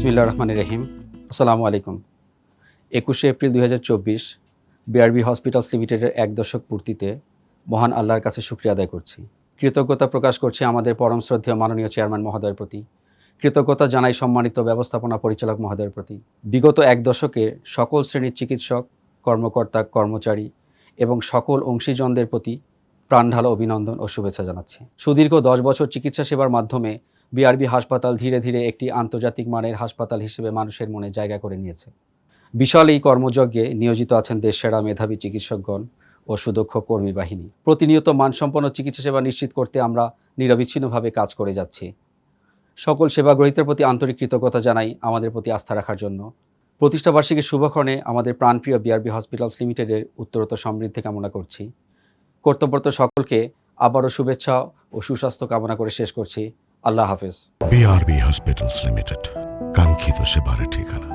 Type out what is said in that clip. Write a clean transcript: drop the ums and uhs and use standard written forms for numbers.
বিসমিল্লাহির রহমানির রহিম। আসসালামু আলাইকুম। ২১শে এপ্রিল ২০২৪ বিআরবি হসপিটালস লিমিটেডের ১ দশক পূর্তিতে মহান আল্লাহর কাছে শুকরিয়া আদায় করছি। কৃতজ্ঞতা প্রকাশ করছি আমাদের পরম শ্রদ্ধেয় মাননীয় চেয়ারম্যান মহোদয়ের প্রতি। কৃতজ্ঞতা জানাই সম্মানিত ব্যবস্থাপনা পরিচালক মহোদয়ের প্রতি। বিগত ১ দশকে সকল শ্রেণীর চিকিৎসক, কর্মকর্তা, কর্মচারী এবং সকল অংশীজনদের প্রতি প্রাণঢালা অভিনন্দন ও শুভেচ্ছা জানাচ্ছি। সুদীর্ঘ ১০ বছর চিকিৎসা সেবার মাধ্যমে বিআরবি হাসপাতাল ধীরে ধীরে একটি আন্তর্জাতিক মানের হাসপাতাল হিসেবে মানুষের মনে জায়গা করে নিয়েছে। বিশাল এই কর্মযজ্ঞে নিয়োজিত আছেন দেশসেরা মেধাবী চিকিৎসকগণ ও সুদক্ষ কর্মী বাহিনী। প্রতিনিয়ত মানসম্পন্ন চিকিৎসা সেবা নিশ্চিত করতে আমরা নিরবিচ্ছিন্নভাবে কাজ করে যাচ্ছি। সকল সেবাগ্রহীতার প্রতি আন্তরিক কৃতজ্ঞতা জানাই আমাদের প্রতি আস্থা রাখার জন্য। প্রতিষ্ঠাবার্ষিকীর শুভক্ষণে আমাদের প্রাণপ্রিয় বিআরবি হসপিটালস লিমিটেডের উত্তরোত্তর সমৃদ্ধি কামনা করছি। কর্তব্যরত সকলকে আবারও শুভেচ্ছা ও সুস্বাস্থ্য কামনা করে শেষ করছি। আল্লাহ হাফেজ। বিআরবি হসপিটালস লিমিটেড, কাঙ্ক্ষিত সেবার ঠিকানা।